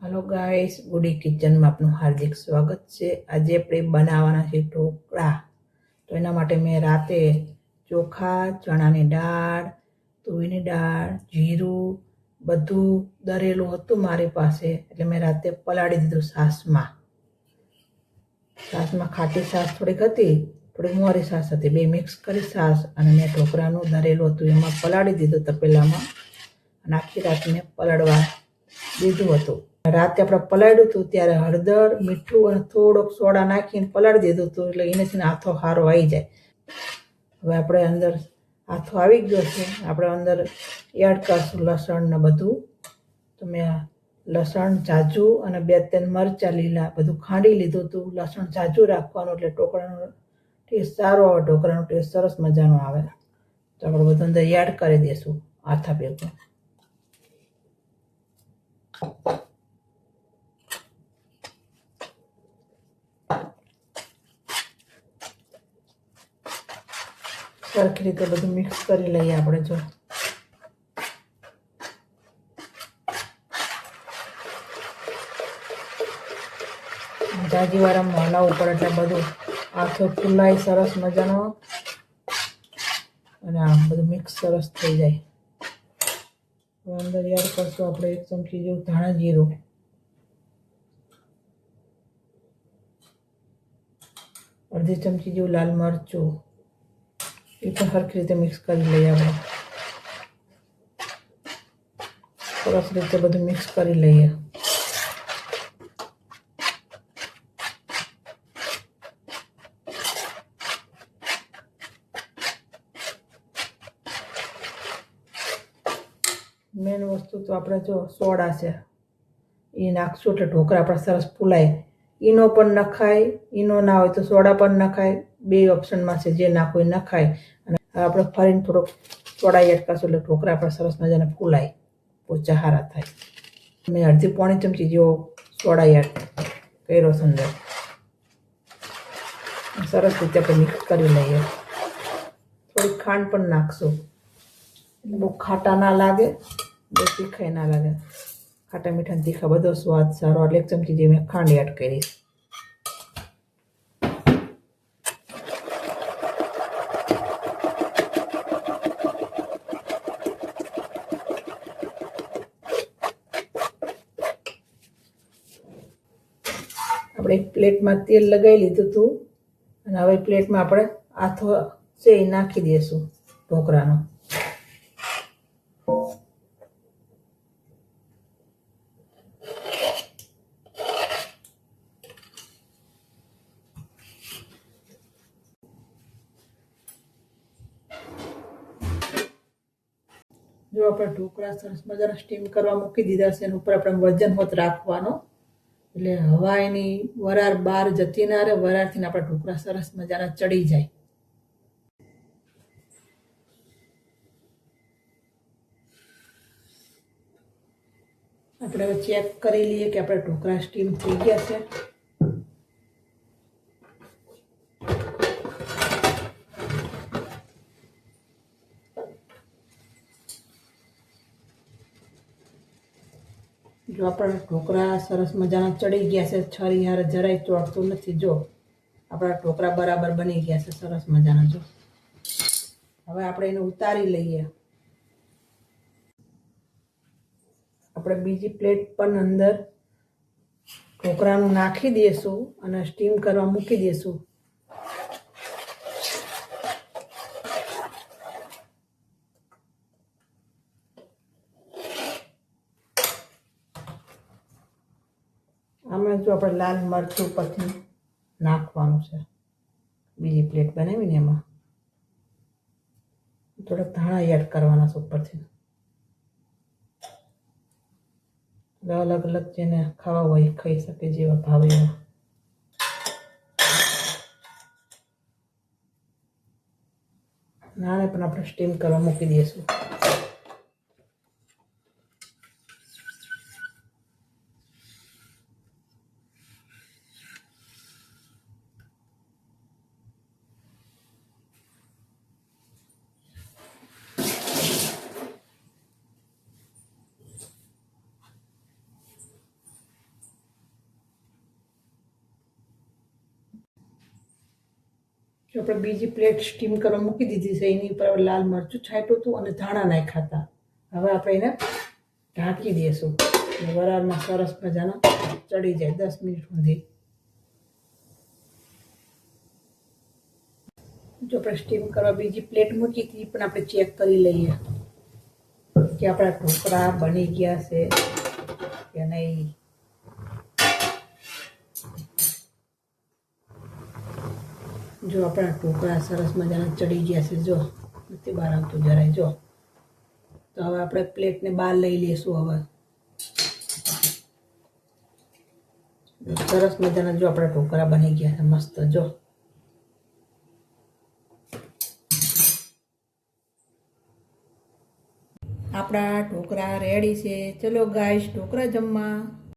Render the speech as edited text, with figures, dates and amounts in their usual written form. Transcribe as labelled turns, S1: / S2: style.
S1: Hello guys, गुडी kitchen में आपનું हार्दिक स्वागत है। आज આપણે બનાવવાના છે ઢોકળા। તો એના માટે મેં રાતે ચોખા, ચણાની દાળ, તુવેરની દાળ, જીરું બધું દરેલું હતું મારી પાસે, એટલે મેં રાતે પલાળી દીધું છાશમાં। છાશમાં ખાટી છાશ થોડીક હતી, થોડીક મોરી છાશ હતી, બે મિક્સ કરી છાશ અને મેં ઢોકળાનું દરેલું હતું એમાં પલાળી દીધું તપેલામાં અને આખી રાત મેં પલાળવા દીધું હતું। રાતે આપણે પલાળ્યું હતું ત્યારે હળદર, મીઠું અને થોડોક સોડા નાખીને પલાળી દીધું હતું, એટલે એનાથી આથો સારો આવી જાય। હવે આપણે અંદર આથો આવી ગયો છે, આપણે અંદર એડ કરશું લસણ ને બધું। તો મેં લસણ જાજુ અને 2-3 મરચાં લીલા બધું ખાંડી લીધું હતું। લસણ જાજુ રાખવાનું એટલે ઢોકળાનો ટેસ્ટ સારો આવે, ઢોકળાનો ટેસ્ટ સરસ મજાનો આવે। તો આપણે બધું અંદર એડ કરી દઈશું આથા ભેગું। સરખી રીતે બધું મિક્સ કરી લઈએ આપણે। જો જાજીવાળામાં હલાવવું પડે એટલે બધું આથો ફૂલાય સરસ મજાનો અને આ બધું મિક્સ સરસ થઈ જાય। અંદર એડ કરશું આપણે 1 ચમચી જેવું ધાણા જીરું, અડધી ચમચી જેવું લાલ મરચું, એ પણ સરખી રીતે મિક્સ કરી લઈએ આપણે। સરસ રીતે બધું મિક્સ કરી લઈએ। મેન વસ્તુ તો આપણે જો સોડા છે એ નાખશું એટલે ઢોકળા આપણા સરસ ફૂલાય। ઈનો પણ નખાય, ઈનો ના હોય તો સોડા પણ નખાય, બે ઓપ્શનમાં છે, જે નાખવું એ નખાય। અને આપણે ફરીને થોડોક સોડા એડ કરશું એટલે ઢોકળા આપણા સરસ મજાના ફૂલાય, પોચા સારા થાય। મેં અડધી પોણી ચમચી જેવો સોડા એડ કર્યો છે અંદર। સરસ રીતે આપણે મિક્સ કરી લઈએ। થોડીક ખાંડ પણ નાખશું, બહુ ખાટા ના લાગે, બહુ તીખાઈ ના લાગે। ખાટા મીઠા ને તીખા બધો સ્વાદ સારો, એટલે 1 ચમચી જેવી મેં ખાંડ એડ કરીશ। આપણે એક પ્લેટમાં તેલ લગાવી લીધું હતું અને હવે પ્લેટમાં આપણે આથો છે એ નાખી દઈશું ઢોકળાનો। જો આપણે ઢોકળા સરસ મજાના સ્ટીમ કરવા મૂકી દીધા છે, એના ઉપર આપણે વજન હોત રાખવાનો, એટલે હવા એની વરાળ બહાર જતી ના રહે, વરાળથી આપણા ઢોકળા સરસ મજાના ચડી જાય। આપણે હવે ચેક કરી લઈએ કે આપણા ઢોકળા સ્ટીમ થઈ ગયા છે। જો આપણા ઢોકળા સરસ મજાના ચડી ગયા છે, છરી હારે જરાય ચોટતું નથી। જો આપણા ઢોકળા બરાબર બની ગયા છે સરસ મજાના। જો હવે આપણે એને ઉતારી લઈએ। આપણે બીજી પ્લેટ પણ અંદર ઢોકળાનું નાખી દઈશું અને સ્ટીમ કરવા મૂકી દઈશું। આમાં જો આપણે લાલ મરચું ઉપરથી નાખવાનું છે, બીજી પ્લેટ બનાવીને એમાં થોડાક ધાણા એડ કરવાના છે ઉપરથી। અલગ અલગ જેને ખાવા હોય ખાઈ શકે, જેવા ભાવે એવા। આને પણ આપણે સ્ટીમ કરવા મૂકી દઈશું। જો આપણે બીજી પ્લેટ સ્ટીમ કરવા મૂકી દીધી છે, એની ઉપર લાલ મરચું છાંટ્યું હતું અને ધાણા નાખ્યા હતા. હવે આપણે એને ઢાંકી દઈશું અને વરાળમાં સરસ મજાના ચડી જાય 10 મિનિટ સુધી. જો આપણે સ્ટીમ કરવા બીજી પ્લેટ મૂકી હતી પણ આપણે ચેક કરી લઈએ કે આપણા ઢોકળા બની ગયા છે કે નહીં. જો આપણા ઢોકળા સરસ મજાના ચડી ગયા છે, જો નથી બહાર આવતું જરાય. જો તો હવે આપણે પ્લેટને બહાર લઈ લઈશું. હવે સરસ મજાના જો આપણા ઢોકળા બની ગયા છે મસ્ત. જો આપણા ઢોકળા રેડી છે. ચલો ગાઈસ ઢોકળા જમવા.